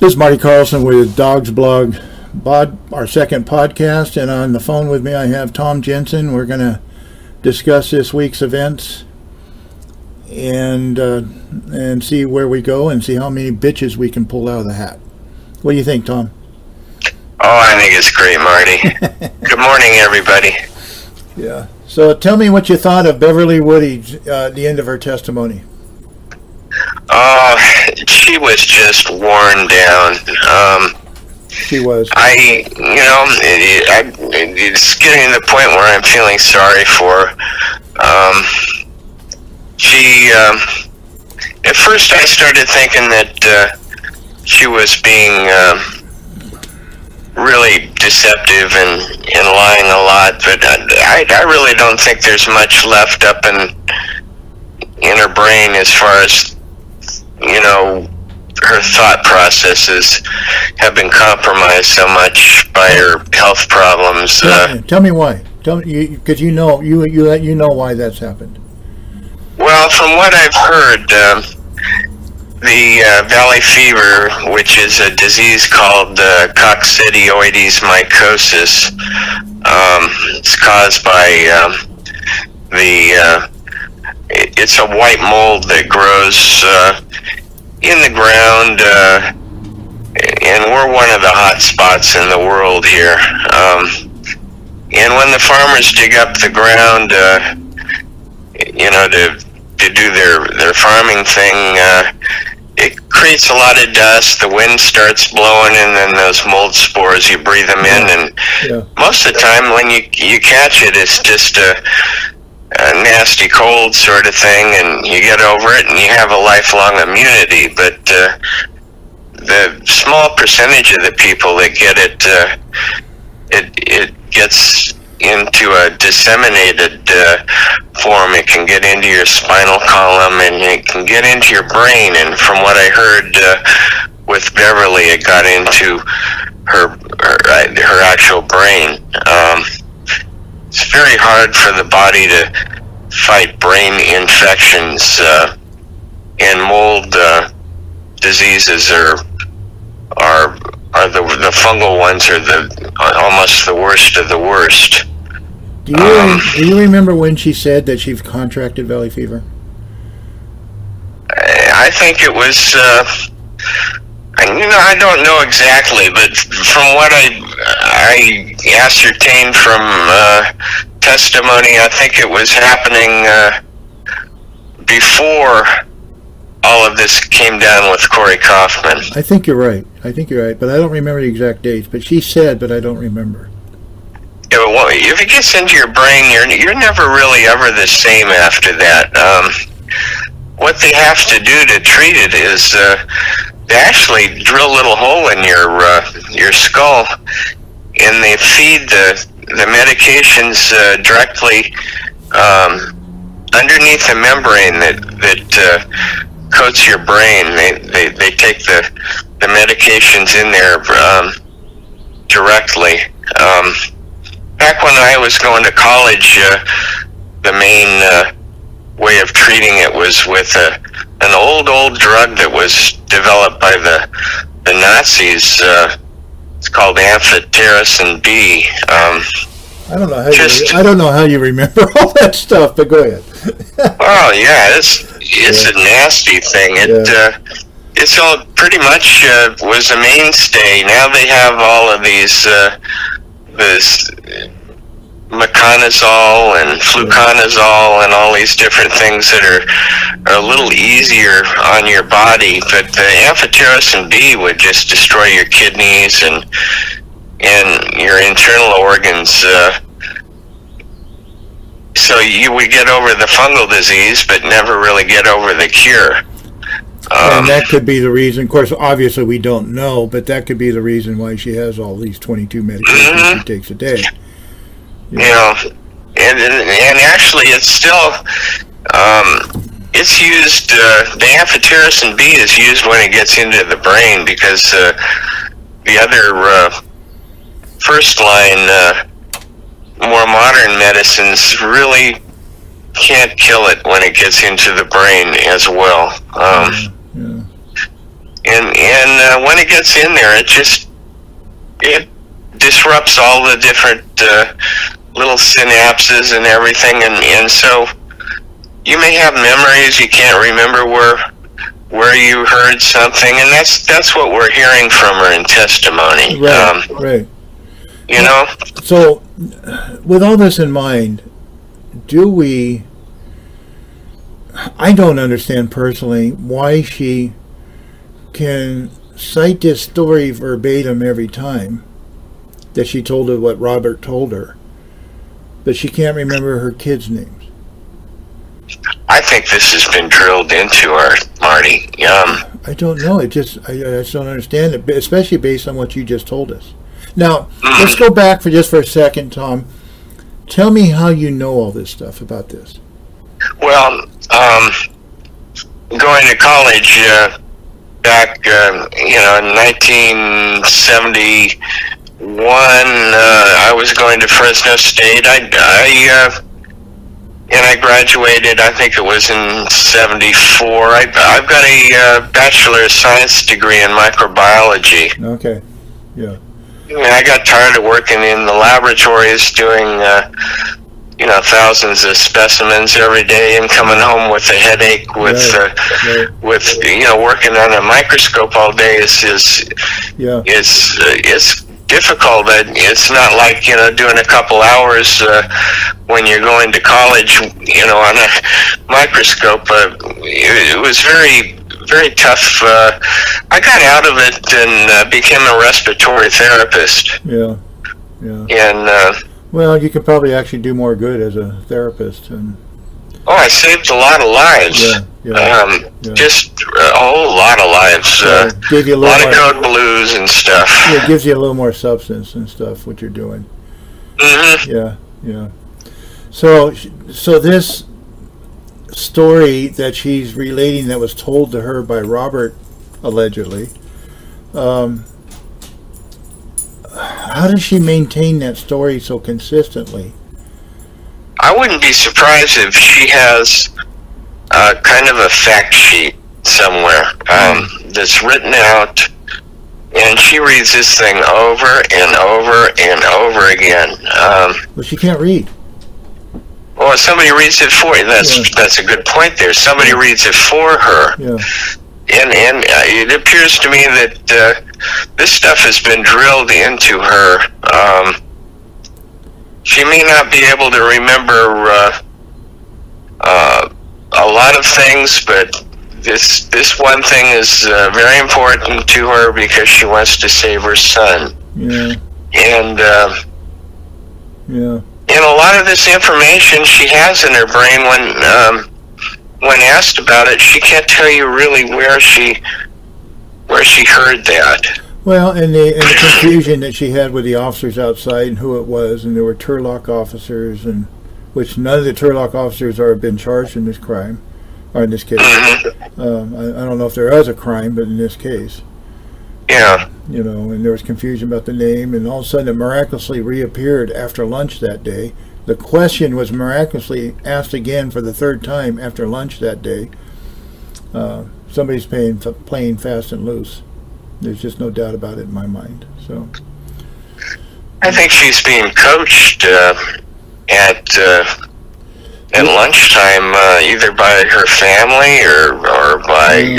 This is Marty Carson with Dogs Blog, our second podcast, and on the phone with me I have Tom Jensen. We're going to discuss this week's events and see where we go and see how many bitches we can pull out of the hat. What do you think, Tom? Oh, I think it's great, Marty. Good morning, everybody. Yeah. So tell me what you thought of Beverly Woody at the end of her testimony. She was just worn down. She was. It's getting to the point where I'm feeling sorry for her. At first I started thinking that she was being really deceptive and lying a lot, but I really don't think there's much left up in her brain as far as, her thought processes have been compromised so much by her health problems. Tell me why. Tell me, because you know why that's happened. Well, from what I've heard, the valley fever, which is a disease called coccidioides mycosis, it's caused by it's a white mold that grows in the ground, and we're one of the hot spots in the world here. And when the farmers dig up the ground, to do their farming thing, it creates a lot of dust. The wind starts blowing, and then those mold spores, you breathe them in, and most of the time when you catch it, it's just a nasty cold sort of thing, and you get over it and you have a lifelong immunity. But the small percentage of the people that get it, it gets into a disseminated form. It can get into your spinal column, and it can get into your brain, and from what I heard with Beverly, it got into her actual brain. It's very hard for the body to fight brain infections, and mold diseases are the fungal ones are almost the worst of the worst. Do you remember when she said that she's contracted valley fever? I think it was. I don't know exactly, but from what I ascertained from testimony, I think it was happening before all of this came down with Corey Kaufman. I think you're right, but I don't remember the exact dates. But she said, but I don't remember. If it gets into your brain, you're never really ever the same after that. What they have to do to treat it is they actually drill a little hole in your skull, and they feed the medications directly underneath the membrane that coats your brain. They take the medications in there directly. Back when I was going to college, the main way of treating it was with an old drug that was developed by the Nazis. It's called amphotericin B. I don't know how you remember all that stuff, but go ahead. Oh yeah, it's a nasty thing. It's all pretty much was a mainstay. Now they have all of these this meconazole and fluconazole and all these different things that are a little easier on your body, but the amphotericin B would just destroy your kidneys and your internal organs. So you would get over the fungal disease, but never really get over the cure. And that could be the reason. Of course, obviously we don't know, but that could be the reason why she has all these 22 medications she takes a day. And actually it's still it's used. The amphotericin B is used when it gets into the brain, because the other first line more modern medicines really can't kill it when it gets into the brain as well. And when when it gets in there, it disrupts all the different little synapses and everything, and so you may have memories you can't remember where you heard something, and that's what we're hearing from her in testimony. Right, right. You know? So, with all this in mind, I don't understand personally why she can cite this story verbatim every time that she told her what Robert told her, but she can't remember her kids' names. I think this has been drilled into her, Marty. I don't know. I just don't understand it, especially based on what you just told us. Now, let's go back for a second, Tom. Tell me how you know all this stuff about this. Well, going to college back, in 1971, I was going to Fresno State. And I graduated, I think it was in 74. I've got a Bachelor of Science degree in microbiology. Okay, yeah. And I got tired of working in the laboratories doing, thousands of specimens every day and coming home with a headache with working on a microscope all day is difficult. It's not like, doing a couple hours when you're going to college, on a microscope. It was very, very tough. I got out of it and became a respiratory therapist. Yeah, yeah. And well, you could probably actually do more good as a therapist. I saved a lot of lives. Just a whole lot of lives. Gave you a lot of code blues and stuff. Yeah, it gives you a little more substance and stuff, what you're doing. Mm-hmm. Yeah, yeah. So this story that she's relating that was told to her by Robert, allegedly, how does she maintain that story so consistently? I wouldn't be surprised if she has kind of a fact sheet somewhere that's written out, and she reads this thing over and over and over again. Well, she can't read. Well, somebody reads it for you. That's a good point there. Somebody reads it for her. Yeah. And it appears to me that this stuff has been drilled into her. She may not be able to remember a lot of things, but this one thing is very important to her because she wants to save her son. Yeah. And yeah. And a lot of this information she has in her brain when asked about it, she can't tell you really where she heard that. Well, and the confusion that she had with the officers outside and who it was, and there were Turlock officers, and which none of the Turlock officers have been charged in this crime, or in this case. I don't know if there was a crime, but in this case. Yeah. And there was confusion about the name, and all of a sudden it miraculously reappeared after lunch that day. The question was miraculously asked again for the third time after lunch that day. Somebody's playing fast and loose. There's just no doubt about it in my mind. So, I think she's being coached at lunchtime, either by her family or by.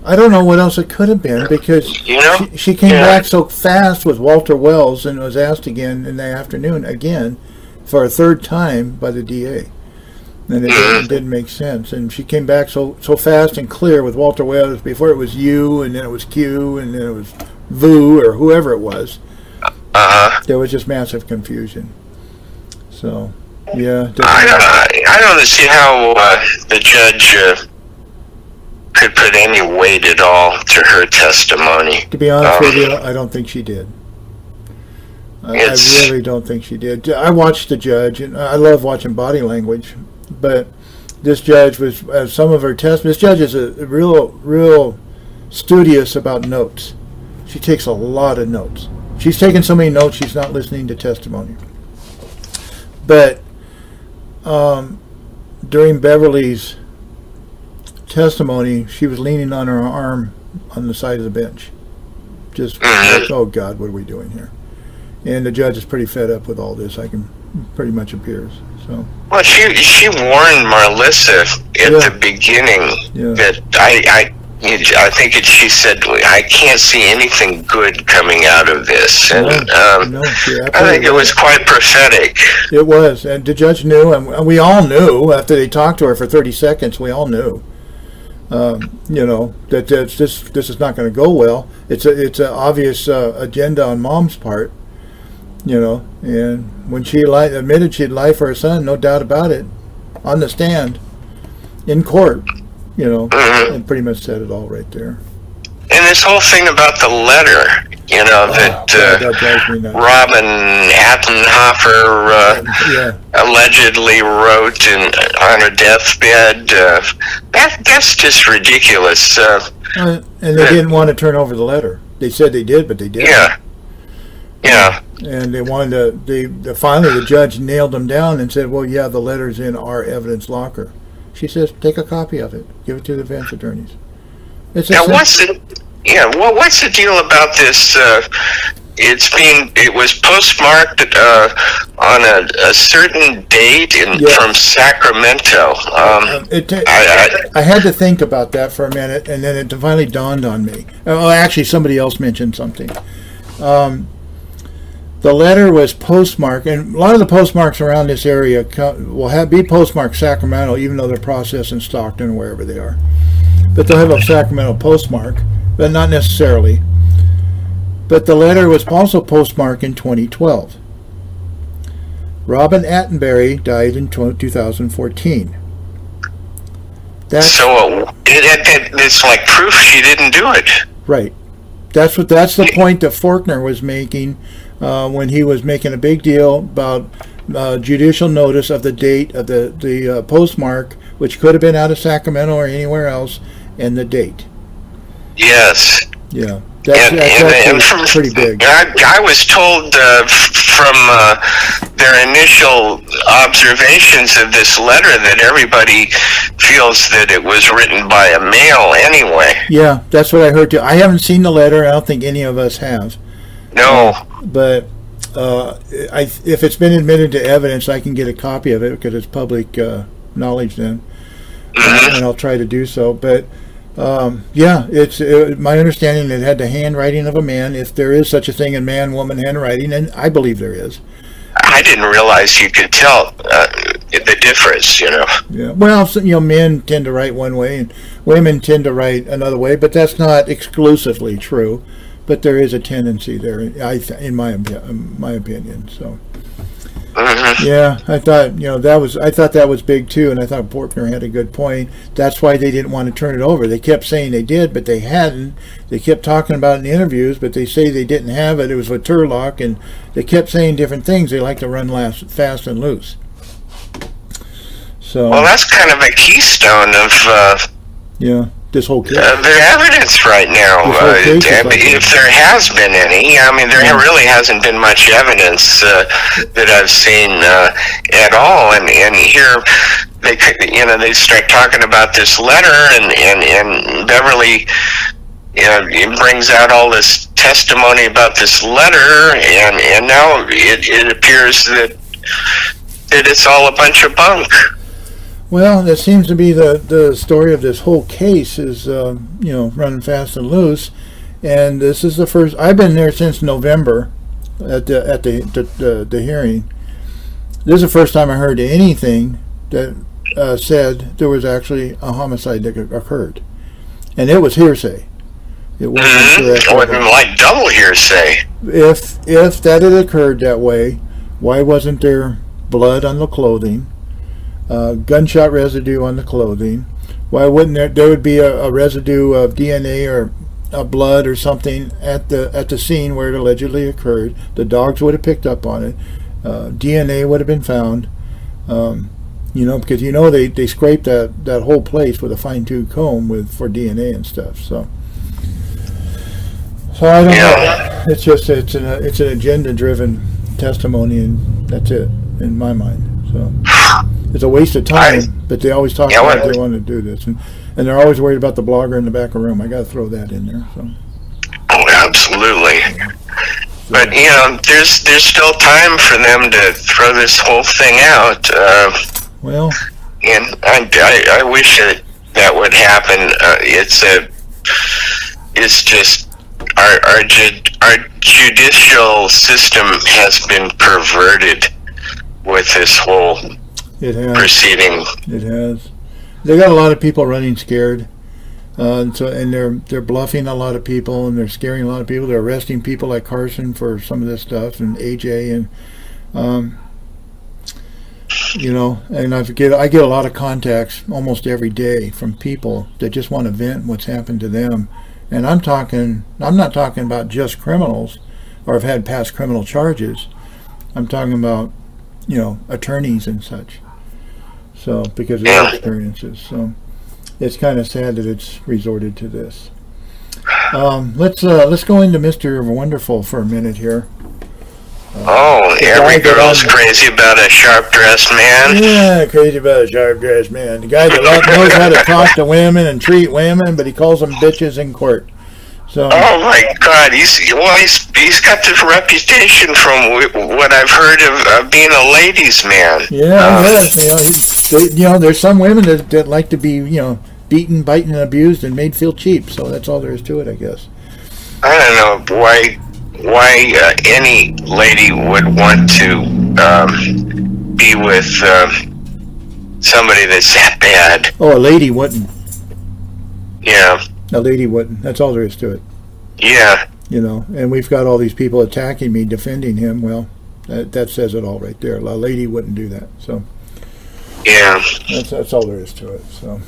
I don't know what else it could have been, because she came back so fast with Walter Wells and was asked again in the afternoon again for a third time by the DA. And it didn't make sense. And she came back so fast and clear with Walter Wells. Before it was you, and then it was Q, and then it was Vu, or whoever it was. There was just massive confusion. So, yeah. I don't see how the judge could put any weight at all to her testimony. To be honest with you, I don't think she did. I really don't think she did. I watched the judge, and I love watching body language, but this judge was, some of her this judge is a real studious about notes. She takes a lot of notes. She's taken so many notes she's not listening to testimony. But during Beverly's testimony, she was leaning on her arm on the side of the bench. Just like, oh God, what are we doing here? And the judge is pretty fed up with all this. Pretty much appears. So. Well, she warned Marlissa at the beginning that I think she said, I can't see anything good coming out of this. And I think it was quite prophetic. It was. And the judge knew, and we all knew after they talked to her for 30 seconds, we all knew, that this is not going to go well. It's an obvious agenda on Mom's part, and when she admitted she'd lie for her son, no doubt about it, on the stand, in court. And pretty much said it all right there. And this whole thing about the letter, that Robin Attenhofer allegedly wrote on her deathbed, that's just ridiculous. And they didn't want to turn over the letter. They said they did, but they didn't. Yeah. And they wanted to. Finally, the judge nailed them down and said, "Well, yeah, the letter's in our evidence locker." She says, "Take a copy of it. Give it to the defense attorneys." Now, what's the deal about this? It was postmarked on a certain date from Sacramento. I had to think about that for a minute, and then it finally dawned on me. Oh, actually, somebody else mentioned something. The letter was postmarked, and a lot of the postmarks around this area will be postmarked Sacramento, even though they're processed in Stockton or wherever they are. But they'll have a Sacramento postmark, but not necessarily. But the letter was also postmarked in 2012. Robin Attenbury died in 2014. So it's like proof she didn't do it. Right. That's the point that Faulkner was making. When he was making a big deal about judicial notice of the date of the postmark, which could have been out of Sacramento or anywhere else, and the date. Yes. Yeah. That's pretty big. I was told from their initial observations of this letter that everybody feels that it was written by a male anyway. Yeah, that's what I heard too. I haven't seen the letter. I don't think any of us have. No. But if it's been admitted to evidence, I can get a copy of it because it's public knowledge then. And I'll try to do so. But it's my understanding it had the handwriting of a man, if there is such a thing in man-woman handwriting, and I believe there is. I didn't realize you could tell the difference, Yeah. Well, men tend to write one way and women tend to write another way, but that's not exclusively true. But there is a tendency there, in my opinion. So, yeah, I thought that was big too, and I thought Faulkner had a good point. That's why they didn't want to turn it over. They kept saying they did, but they hadn't. They kept talking about it in interviews, but they say they didn't have it. It was with Turlock, and they kept saying different things. They like to run fast and loose. So, well, that's kind of a keystone of this whole case. The evidence right now, if there has been any, there really hasn't been much evidence that I've seen at all. And here they start talking about this letter, and Beverly, it brings out all this testimony about this letter, and now it appears that it's all a bunch of bunk. Well, that seems to be the story of this whole case is, running fast and loose. And this is the first, I've been there since November at the hearing. This is the first time I heard anything that said there was actually a homicide that occurred. And it was hearsay. It wasn't correct. It wasn't like double hearsay. If that had occurred that way, why wasn't there blood on the clothing? Gunshot residue on the clothing. Why wouldn't there would be a residue of DNA or blood or something at the scene where it allegedly occurred? The dogs would have picked up on it. DNA would have been found. Because they scraped that whole place with a fine-tooth comb for DNA and stuff. So I don't know. It's just it's an agenda-driven testimony, and that's it in my mind. So. It's a waste of time, but they always talk about they want to do this, and they're always worried about the blogger in the back of the room. I got to throw that in there. So. Oh, absolutely. But you know, there's still time for them to throw this whole thing out. Well, and I wish that would happen. It's just our judicial system has been perverted with this whole proceeding. It has. They got a lot of people running scared. And they're bluffing a lot of people, and they're scaring a lot of people. They're arresting people like Carson for some of this stuff, and AJ, and you know. And I get a lot of contacts almost every day from people that just want to vent what's happened to them. And I'm not talking about just criminals, or have had past criminal charges. I'm talking about, you know, attorneys and such. So because of their experiences. So it's kind of sad that it's resorted to this. Let's go into Mr. Wonderful for a minute here. Every girl's crazy about a sharp-dressed man. Yeah, crazy about a sharp-dressed man. The guy that knows how to talk to women and treat women, but he calls them bitches in court. So. Oh my God, he's got this reputation from what I've heard of being a ladies' man. Yeah, you know, there's some women that like to be, you know, beaten, biting, and abused, and made feel cheap. So that's all there is to it, I guess. I don't know why any lady would want to be with somebody that's that bad. Oh, a lady wouldn't. Yeah. A lady wouldn't. That's all there is to it. Yeah. You know, and we've got all these people attacking me, defending him. Well, that says it all right there. A lady wouldn't do that. So. Yeah. That's all there is to it. So.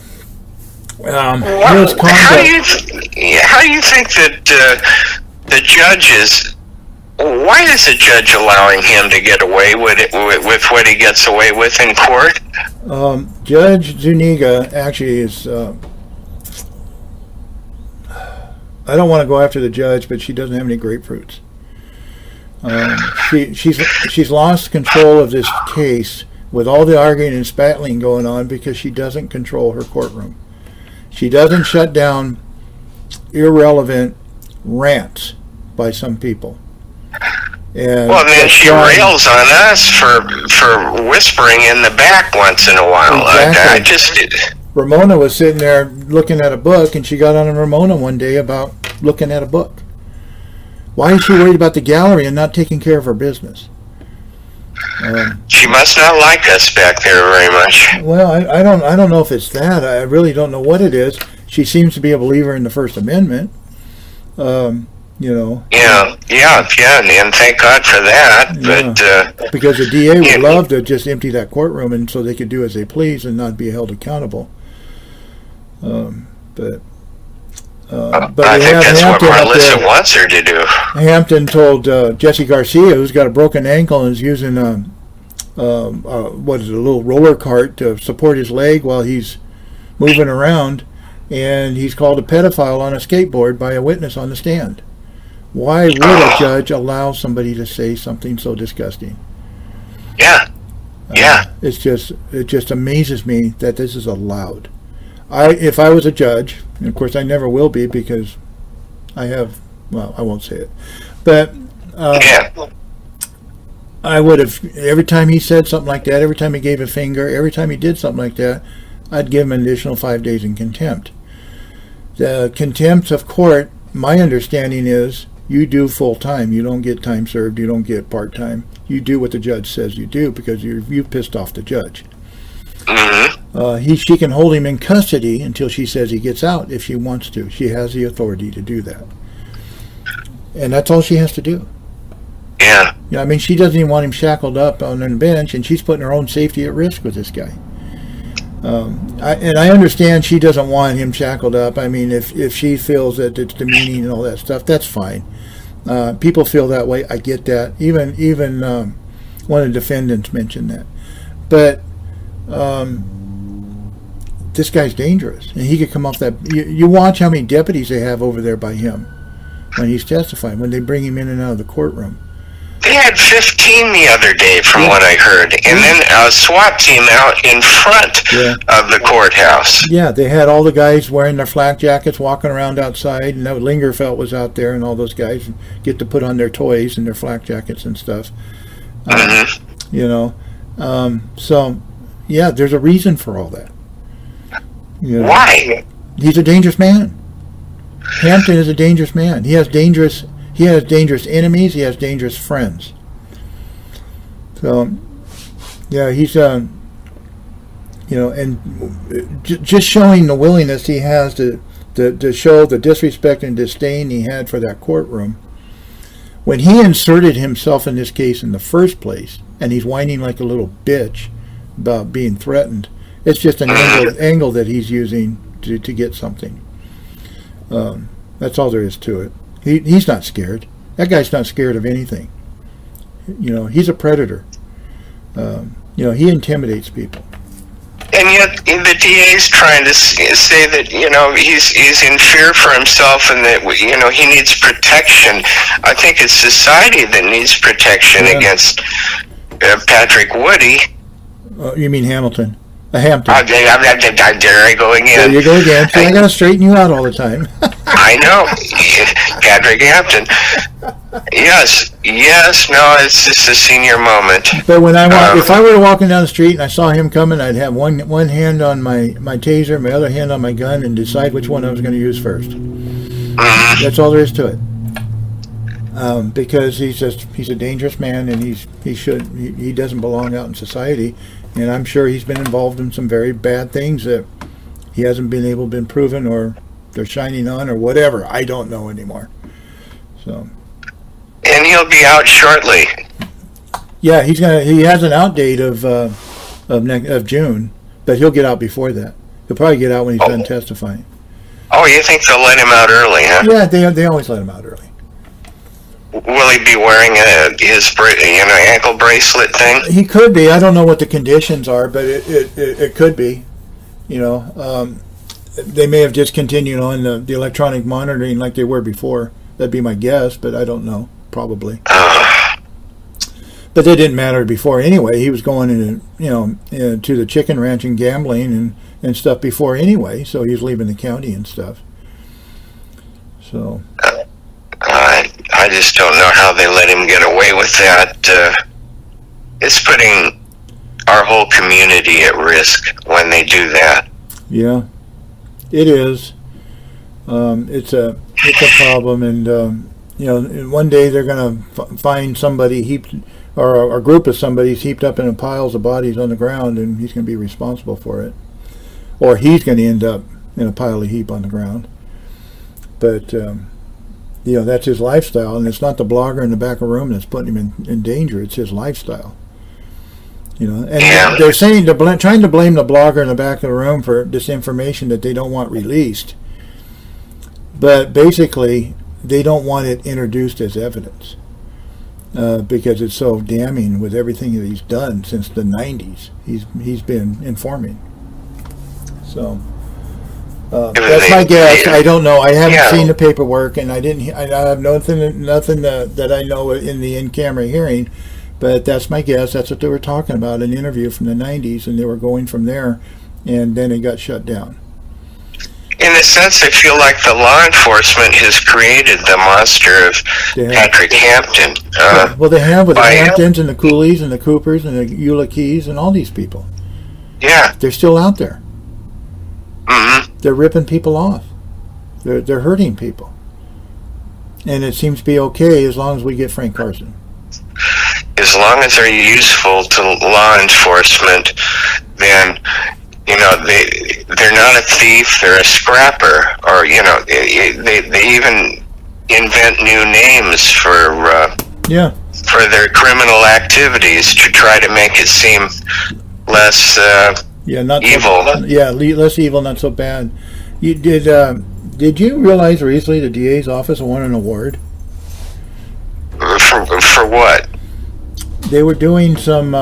How do you think that the judges? Why is the judge allowing him to get away with what he gets away with in court? Judge Zuniga actually is. I don't want to go after the judge, but she doesn't have any grapefruits. She's lost control of this case with all the arguing and spattling going on because she doesn't control her courtroom. She doesn't shut down irrelevant rants by some people. And well, then she rails on us for whispering in the back once in a while. Exactly. Ramona was sitting there looking at a book, and she got on Ramona one day about looking at a book. Why is she worried about the gallery and not taking care of her business? She must not like us back there very much. Well, I don't know if it's that. I really don't know what it is. She seems to be a believer in the First Amendment. You know. Yeah, and thank God for that. Yeah, but because the DA would love to just empty that courtroom, and so they could do as they please and not be held accountable. But I think that's Hampton what Melissa wants her to do. Hampton told Jesse Garcia, who's got a broken ankle and is using a little roller cart to support his leg while he's moving around, and he's called a pedophile on a skateboard by a witness on the stand. Why would a judge allow somebody to say something so disgusting? Yeah. It just amazes me that this is allowed. If I was a judge, and of course I never will be because I have, well, I won't say it, but I would have, every time he said something like that, every time he gave a finger, every time he did something like that, I'd give him an additional 5 days in contempt. The contempt of court, my understanding is, you do full time. You don't get time served. You don't get part time. You do what the judge says you do because you've pissed off the judge. She can hold him in custody until she says he gets out if she wants to. She has the authority to do that, and that's all she has to do. Yeah. I mean, she doesn't even want him shackled up on the bench, and she's putting her own safety at risk with this guy. I understand she doesn't want him shackled up. I mean, if she feels that it's demeaning and all that stuff, that's fine. People feel that way. I get that. Even one of the defendants mentioned that. But this guy's dangerous, and he could come off that. You watch how many deputies they have over there by him when he's testifying, when they bring him in and out of the courtroom. They had 15 the other day, from what I heard, and then a SWAT team out in front of the courthouse. Yeah, they had all the guys wearing their flak jackets walking around outside, and Lingerfeld was out there, and all those guys get to put on their toys and their flak jackets and stuff. You know, so yeah, there's a reason for all that. You know, why? He's a dangerous man. Hampton is a dangerous man. He has dangerous enemies. He has dangerous friends. So, yeah, he's you know, and just showing the willingness he has to show the disrespect and disdain he had for that courtroom. When he inserted himself in this case in the first place, and he's whining like a little bitch about being threatened, it's just an angle that he's using to get something. That's all there is to it. He's not scared. That guy's not scared of anything. You know, he's a predator. You know, he intimidates people. And yet the DA's trying to say that, you know, he's in fear for himself and that, you know, he needs protection. I think it's society that needs protection against Patrick Woody. You mean Hamilton? Hampton. There I go again. There you go again. See, I got to straighten you out all the time. I know. Patrick Hampton. Yes. No, it's just a senior moment. But when if I were walking down the street and I saw him coming, I'd have one hand on my taser, my other hand on my gun, and decide which one I was going to use first. That's all there is to it. Because he's a dangerous man, and he doesn't belong out in society. And I'm sure he's been involved in some very bad things that he hasn't been proven, or they're shining on, or whatever. I don't know anymore. So. And he'll be out shortly. Yeah, he has an out date of June, but he'll get out before that. He'll probably get out when he's done testifying. Oh, you think they'll let him out early, huh? Yeah, they always let him out early. Will he be wearing his ankle bracelet thing? He could be. I don't know what the conditions are, but it could be. You know, they may have just continued on the electronic monitoring like they were before. That'd be my guess, but I don't know. Probably. But that didn't matter before anyway. He was going to the chicken ranch and gambling and stuff before anyway, so he was leaving the county and stuff. So. I just don't know how they let him get away with that. It's putting our whole community at risk when they do that. Yeah, it is. It's a problem, and you know, one day they're going to find somebody or a group of somebody's heaped up in piles of bodies on the ground, and he's going to be responsible for it, or he's going to end up in a pile of heap on the ground. But you know, that's his lifestyle, and it's not the blogger in the back of the room that's putting him in danger. It's his lifestyle. You know, and they're saying trying to blame the blogger in the back of the room for this information that they don't want released. But basically, they don't want it introduced as evidence because it's so damning with everything that he's done since the 90s. He's been informing. So. That's my guess. I don't know. I haven't seen the paperwork, and I have nothing that I know in the in-camera hearing. But that's my guess. That's what they were talking about, an interview from the 90s, and they were going from there, and then it got shut down. In a sense, I feel like the law enforcement has created the monster of Patrick Hampton. Well, they have with the Hamptons and the Coolies and the Coopers and the Eula Keys and all these people. Yeah. They're still out there. They're ripping people off. They're hurting people. And it seems to be okay as long as we get Frank Carson. As long as they're useful to law enforcement, then, you know, they're not a thief, they're a scrapper. Or, you know, they even invent new names for their criminal activities to try to make it seem less not evil. Less evil, not so bad. Did you realize recently the DA's office won an award? For what? They were doing some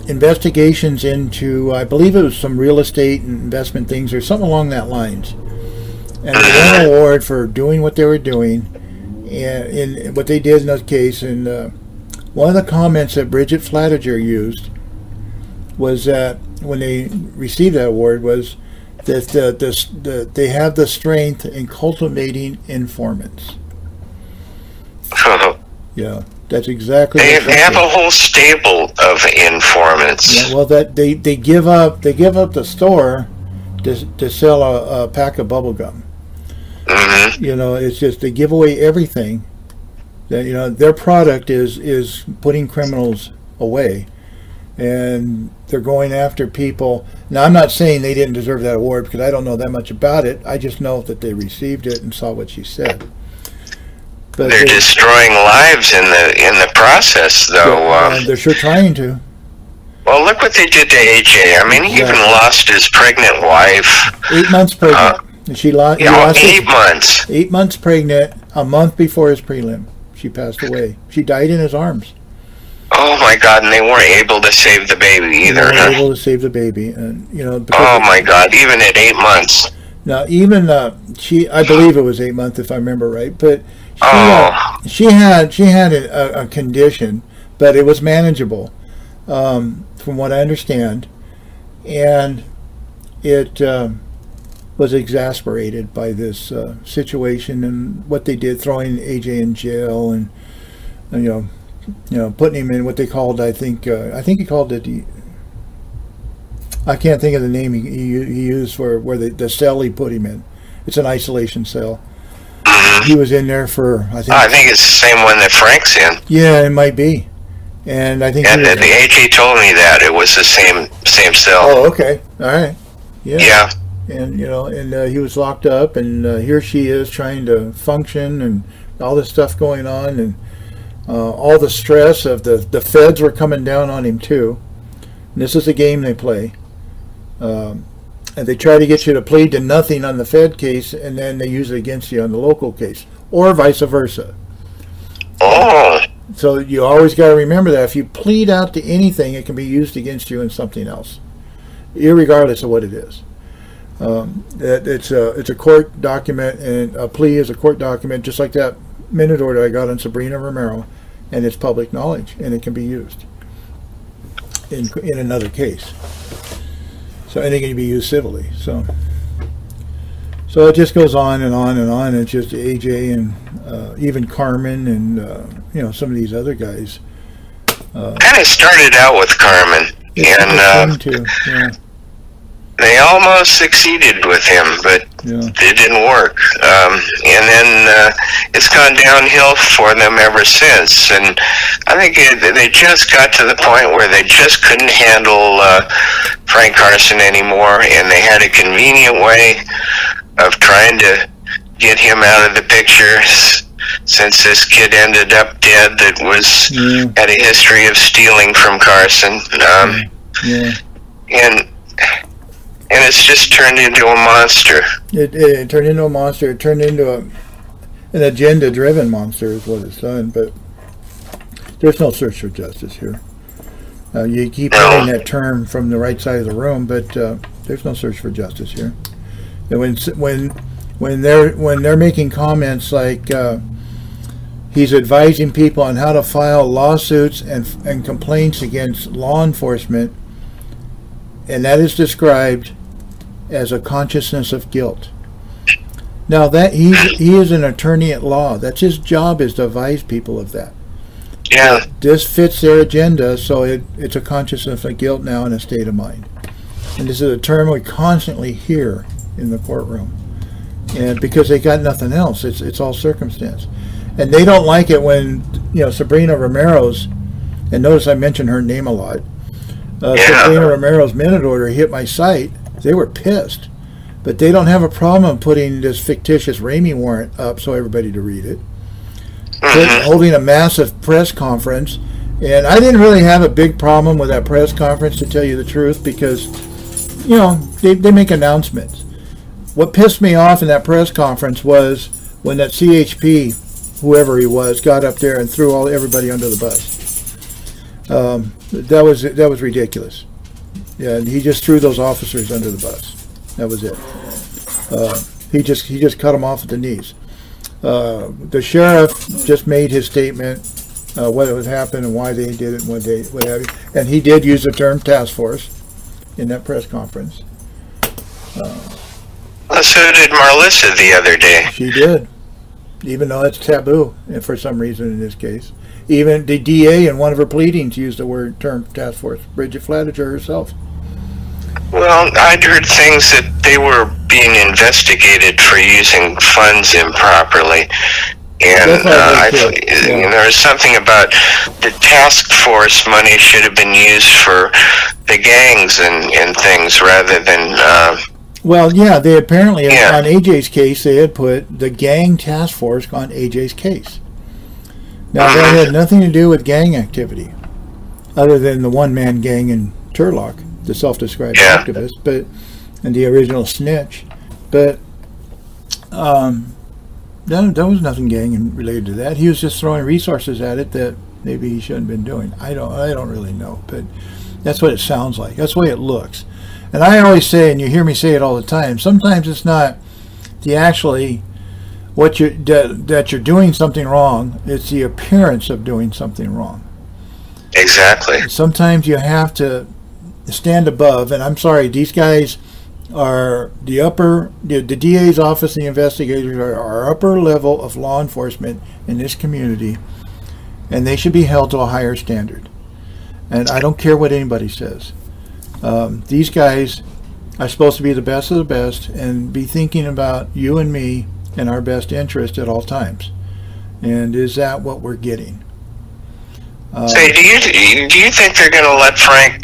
investigations into, I believe it was some real estate and investment things or something along that lines. And they won an award for doing what they were doing and in what they did in that case, and one of the comments that Bridget Flatiger used was that when they received that award was that they have the strength in cultivating informants. Yeah, that's exactly. They have a whole stable of informants. Yeah, well, that they give up the store to sell a pack of bubble gum. Mm-hmm. You know, it's just they give away everything. That, you know, their product is putting criminals away, and they're going after people. Now, I'm not saying they didn't deserve that award because I don't know that much about it. I just know that they received it and saw what she said. But they're destroying lives in the process, though. They're sure trying to. Well, look what they did to AJ. I mean, he even lost his pregnant wife. 8 months pregnant. She lost. 8 months. 8 months pregnant. A month before his prelim, she passed away. She died in his arms. Oh my God! And they weren't able to save the baby either. They weren't able to save the baby, and you know. Oh my God! Even at 8 months. Now, even I believe it was 8 months if I remember right, but she had a condition, but it was manageable, from what I understand, and it was exasperated by this situation and what they did, throwing AJ in jail and you know, putting him in what they called, I think he called it, I can't think of the name he used for where the cell he put him in. It's an isolation cell. He was in there for, I think it's the same one that Frank's in. Yeah, it might be. And I think the AJ told me that it was the same cell. Oh, okay. All right. Yeah. And, you know, and he was locked up, and here she is trying to function, and all this stuff going on, and all the stress of the feds were coming down on him too. And this is a game they play. And they try to get you to plead to nothing on the Fed case, and then they use it against you on the local case, or vice versa. Oh. So you always got to remember that if you plead out to anything, it can be used against you in something else, irregardless of what it is. It's a court document, and a plea is a court document, just like that minute order I got on Sabrina Romero, and it's public knowledge, and it can be used in another case. So, and it can be used civilly. So it just goes on and on and on. It's just AJ and even Carmen and you know, some of these other guys. Kind of started out with Carmen, and they almost succeeded with him, but it didn't work. And then it's gone downhill for them ever since. And I think they just got to the point where they just couldn't handle Frank Carson anymore, and they had a convenient way of trying to get him out of the picture, since this kid ended up dead that had a history of stealing from Carson. And it's just turned into a monster. It turned into a monster. It turned into an agenda-driven monster is what it's done. But there's no search for justice here. You keep hearing that term from the right side of the room, but there's no search for justice here. And when they're making comments like he's advising people on how to file lawsuits and complaints against law enforcement, and that is described as a consciousness of guilt. Now that he is an attorney at law. That's his job, is to advise people of that. Yeah. This fits their agenda, so it's a consciousness of guilt now and a state of mind. And this is a term we constantly hear in the courtroom. And because they got nothing else, it's all circumstance. And they don't like it when, you know, Sabrina Romero's, and notice I mentioned her name a lot. Sabrina Romero's minute order hit my site. They were pissed, but they don't have a problem putting this fictitious Ramey warrant up so everybody to read it. Holding a massive press conference, and I didn't really have a big problem with that press conference, to tell you the truth, because, you know, they make announcements. What pissed me off in that press conference was when that CHP, whoever he was, got up there and threw everybody under the bus. That was ridiculous. Yeah, and he just threw those officers under the bus. That was it. He just cut them off at the knees. The sheriff just made his statement, what was happening and why they did it and what have you. And he did use the term task force in that press conference. Well, so did Marlissa the other day. She did, even though it's taboo for some reason in this case. Even the DA in one of her pleadings used the term task force. Bridget Flanagan herself. Well, I'd heard things that they were being investigated for using funds improperly. And there was something about the task force money should have been used for the gangs and things rather than... well, yeah, they apparently, on AJ's case, they had put the gang task force on AJ's case. Now, that had nothing to do with gang activity, other than the one-man gang in Turlock, the self-described activist, and the original snitch. But there was nothing gang related to that. He was just throwing resources at it that maybe he shouldn't have been doing. I don't really know, but that's what it sounds like. That's the way it looks. And I always say, and you hear me say it all the time, sometimes it's not that you're doing something wrong, it's the appearance of doing something wrong. Exactly. Sometimes you have to stand above, and I'm sorry, these guys are the DA's office and the investigators are our upper level of law enforcement in this community, and they should be held to a higher standard. And I don't care what anybody says. These guys are supposed to be the best of the best and be thinking about you and me and our best interest at all times. And is that what we're getting? Say, do you think they're going to let Frank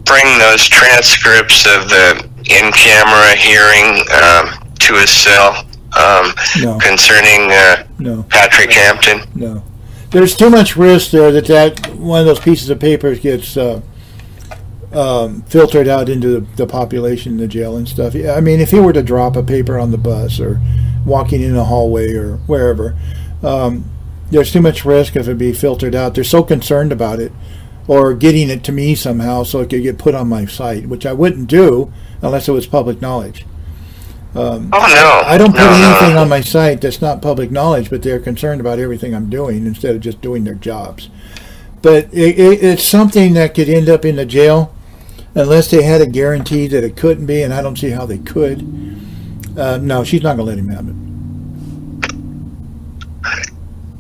bring those transcripts of the in-camera hearing to his cell concerning Patrick Hampton? No. There's too much risk there that one of those pieces of paper gets filtered out into the population in the jail and stuff. I mean, if he were to drop a paper on the bus or walking in a hallway or wherever, there's too much risk of it being filtered out. They're so concerned about it, or getting it to me somehow so it could get put on my site, which I wouldn't do unless it was public knowledge. I don't put anything on my site that's not public knowledge, but they're concerned about everything I'm doing instead of just doing their jobs. But it's something that could end up in the jail unless they had a guarantee that it couldn't be, and I don't see how they could. No, she's not going to let him have it.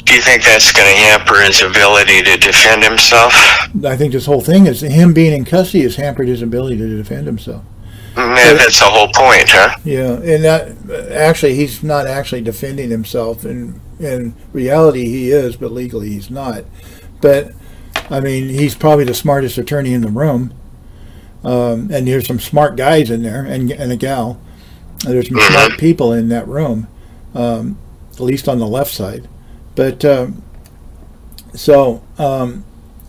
Do you think that's going to hamper his ability to defend himself? I think this whole thing is him being in custody has hampered his ability to defend himself. That's the whole point, huh? Yeah, and actually, he's not actually defending himself. In reality, he is, but legally, he's not. But I mean, he's probably the smartest attorney in the room, and there's some smart guys in there, and a gal. There's some smart people in that room, at least on the left side. But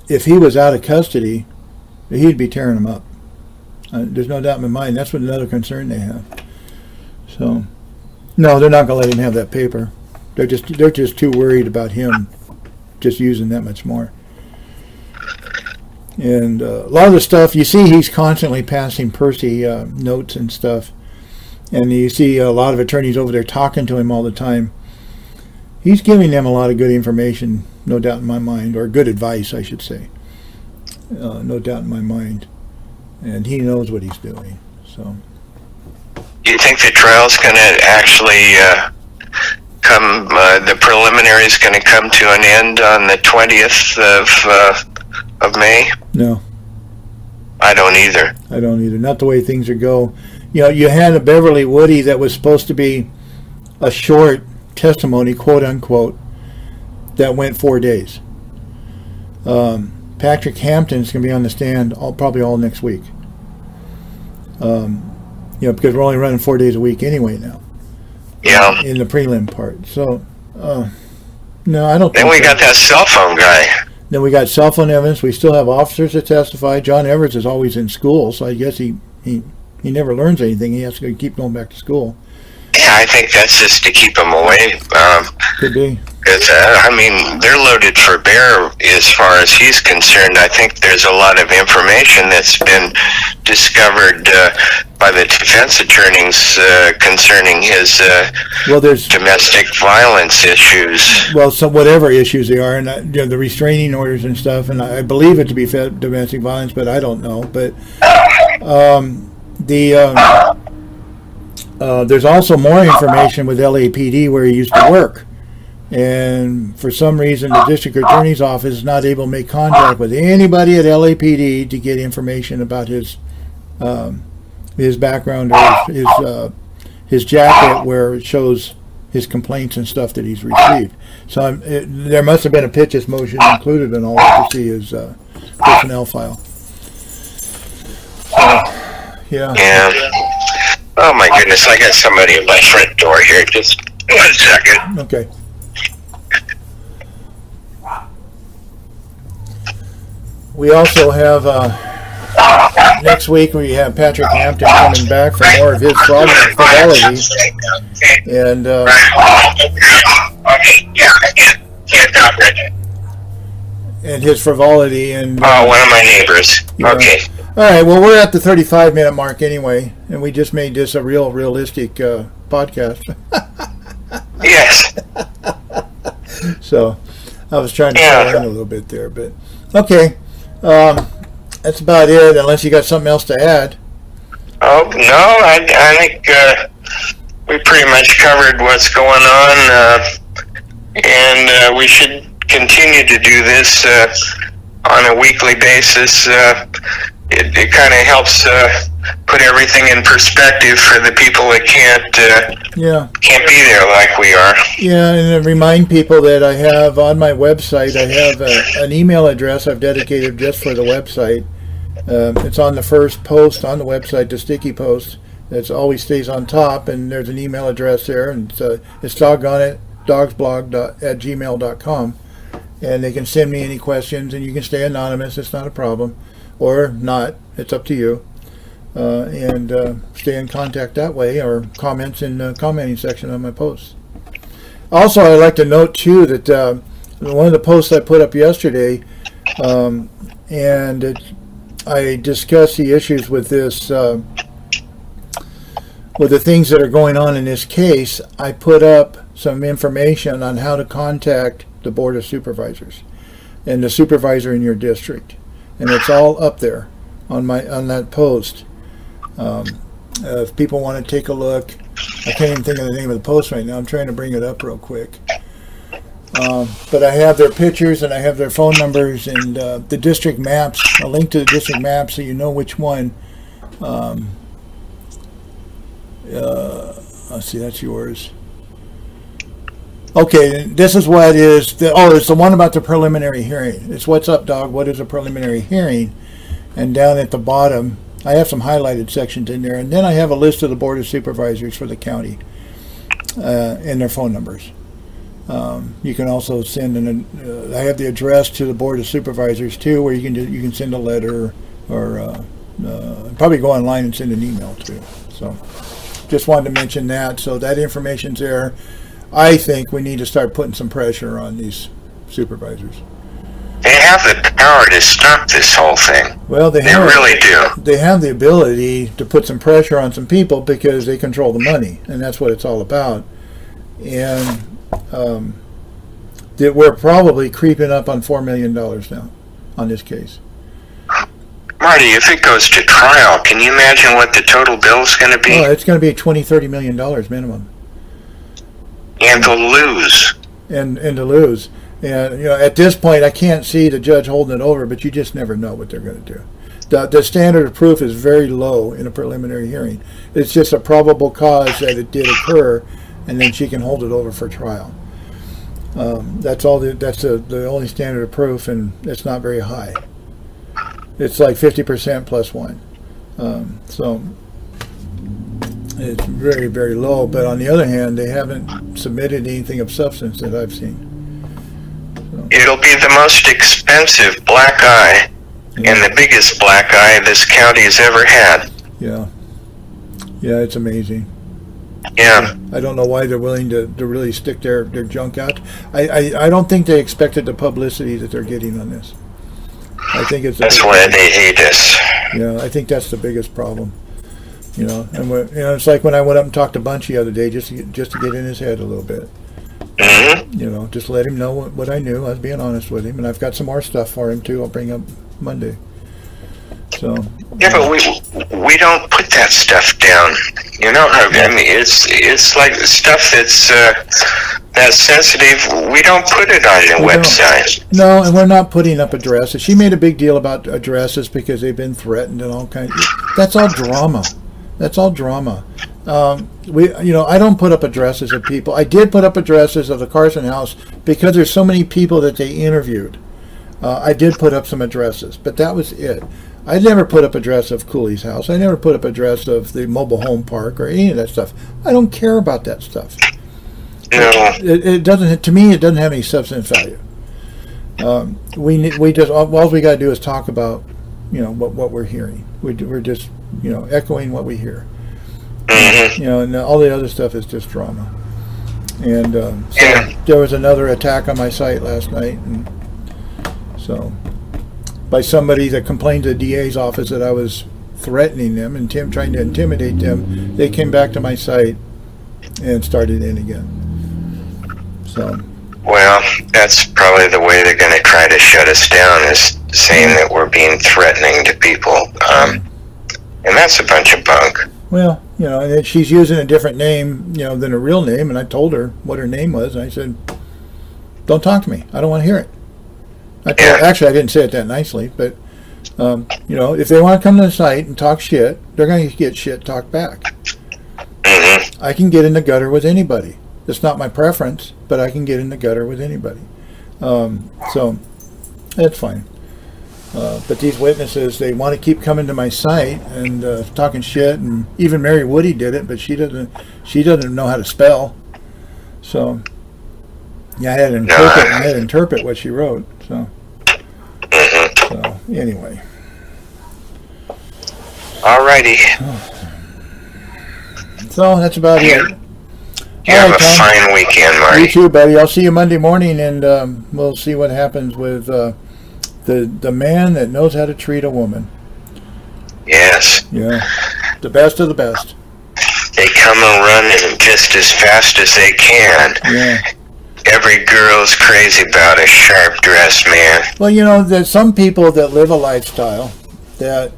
if he was out of custody, he'd be tearing them up. There's no doubt in my mind. That's what another concern they have. So, no, they're not going to let him have that paper. They're just too worried about him just using that much more. And a lot of the stuff you see, he's constantly passing Percy notes and stuff, and you see a lot of attorneys over there talking to him all the time. He's giving them a lot of good information, no doubt in my mind, or good advice, I should say. No doubt in my mind. And he knows what he's doing. So, do you think the trial's going to actually the preliminary is going to come to an end on the 20th of May? No. I don't either. I don't either. Not the way things are going. You know, you had a Beverly Woody that was supposed to be a short testimony, quote unquote, that went 4 days. Patrick Hampton's going to be on the stand probably all next week. Because we're only running 4 days a week anyway now. Yeah. In the prelim part. So, no, I don't think Then we got that cell phone guy. Then we got cell phone evidence. We still have officers that testify. John Everett is always in school, so I guess he never learns anything. He has to keep going back to school. Yeah, I think that's just to keep him away. Could be. Because, I mean, they're loaded for bear as far as he's concerned. I think there's a lot of information that's been discovered by the defense attorneys concerning his domestic violence issues. Well, so whatever issues they are, and you know, the restraining orders and stuff, and I believe it to be domestic violence, but I don't know. But there's also more information with LAPD where he used to work. And for some reason, the district attorney's office is not able to make contact with anybody at LAPD to get information about his background or his jacket, where it shows his complaints and stuff that he's received. So there must have been a PITCHS motion included in all that to see his personnel file. So, yeah. Oh my goodness! I got somebody at my front door here. Just 1 second. Okay. We also have next week we have Patrick Hampton coming back for more of his frivolity, and his frivolity and one of my neighbors. Okay. All right. Well, we're at the 35-minute mark anyway, and we just made this a realistic podcast. Yes. So I was trying to fill in a little bit there, but okay. That's about it, unless you got something else to add. Oh, no, I think we pretty much covered what's going on, and we should continue to do this on a weekly basis. It kind of helps put everything in perspective for the people that can't be there like we are. Yeah, and to remind people that I have on my website, I have an email address I've dedicated just for the website. It's on the first post on the website, the sticky post. It always stays on top, and there's an email address there, and it's dawgsblog@gmail.com, and they can send me any questions, and you can stay anonymous. It's not a problem, or not. It's up to you. And stay in contact that way, or comments in the commenting section of my posts. Also, I'd like to note too that one of the posts I put up yesterday, I discussed the issues with this, with the things that are going on in this case. I put up some information on how to contact the Board of Supervisors and the supervisor in your district, and it's all up there on that post. If people want to take a look, I can't even think of the name of the post right now. I'm trying to bring it up real quick. But I have their pictures, and I have their phone numbers, and the district maps, a link to the district map so you know which one. Let's see, that's yours. Okay, this is what it is. It's the one about the preliminary hearing. It's what's up, dog? What is a preliminary hearing? And down at the bottom, I have some highlighted sections in there, and then I have a list of the Board of Supervisors for the county and their phone numbers. You can also send I have the address to the Board of Supervisors too, where you can send a letter, or probably go online and send an email too. So just wanted to mention that. So that information's there. I think we need to start putting some pressure on these supervisors. They have the power to stop this whole thing. Well, they really do. They have the ability to put some pressure on some people because they control the money, and that's what it's all about. And that we're probably creeping up on $4 million now on this case. Marty, if it goes to trial, can you imagine what the total bill is going to be? Oh, it's going to be $20–30 million minimum. And to lose. And to lose. And at this point, I can't see the judge holding it over, but you just never know what they're going to do. The standard of proof is very low in a preliminary hearing. It's just a probable cause that it did occur, and then she can hold it over for trial. That's all. That's the only standard of proof, and it's not very high. It's like 50% plus 1. So it's very, very low. But on the other hand, they haven't submitted anything of substance that I've seen. It'll be the most expensive black eye, and the biggest black eye this county has ever had. Yeah. Yeah, it's amazing. Yeah. I don't know why they're willing to really stick their junk out. I don't think they expected the publicity that they're getting on this. I think it's... That's why they hate us. You know, I think that's the biggest problem. You know, and it's like when I went up and talked to Bunchy the other day, just to get in his head a little bit. You know, just let him know what I knew. I was being honest with him, and I've got some more stuff for him too. I'll bring up Monday. So yeah, but we don't put that stuff down. You know, I mean, it's like stuff that's sensitive. We don't put it on the website. No, and we're not putting up addresses. She made a big deal about addresses because they've been threatened and all kinds. That's all drama. That's all drama. You know, I don't put up addresses of people. I did put up addresses of the Carson house because there's so many people that they interviewed. I did put up some addresses, but that was it. I never put up address of Cooley's house. I never put up address of the mobile home park or any of that stuff. I don't care about that stuff. No. It doesn't. To me, it doesn't have any substance value. We just all we got to do is talk about, you know, what we're hearing. We're just, you know, echoing what we hear. You know, and all the other stuff is just drama. And so there was another attack on my site last night, and so by somebody that complained to the DA's office that I was threatening them and trying to intimidate them, they came back to my site and started in again. So. Well, that's probably the way they're going to try to shut us down, is saying that we're being threatening to people. And that's a bunch of bunk. Well, you know, and she's using a different name, you know, than her real name, and I told her what her name was, and I said, don't talk to me. I don't want to hear it. Actually, I didn't say it that nicely, but, you know, if they want to come to the site and talk shit, they're going to get shit talked back. I can get in the gutter with anybody. It's not my preference, but I can get in the gutter with anybody. So that's fine. But these witnesses, they want to keep coming to my site and talking shit, and even Mary Woody did it, but she doesn't know how to spell. So yeah, I had to interpret what she wrote. So anyway. Alrighty. So that's about it. You have a fine weekend, Marty. You too, buddy. I'll see you Monday morning, and we'll see what happens with the man that knows how to treat a woman. Yes. Yeah. The best of the best. They come and run just as fast as they can. Yeah. Every girl's crazy about a sharp-dressed man. Well, you know, there's some people that live a lifestyle that,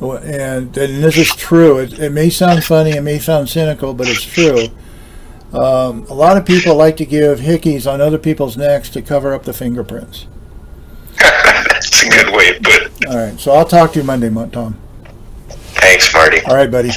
and this is true. It may sound funny, it may sound cynical, but it's true. A lot of people like to give hickeys on other people's necks to cover up the fingerprints. That's a good way to put it. All right, so I'll talk to you Monday, Tom. Thanks, Marty. All right, buddy.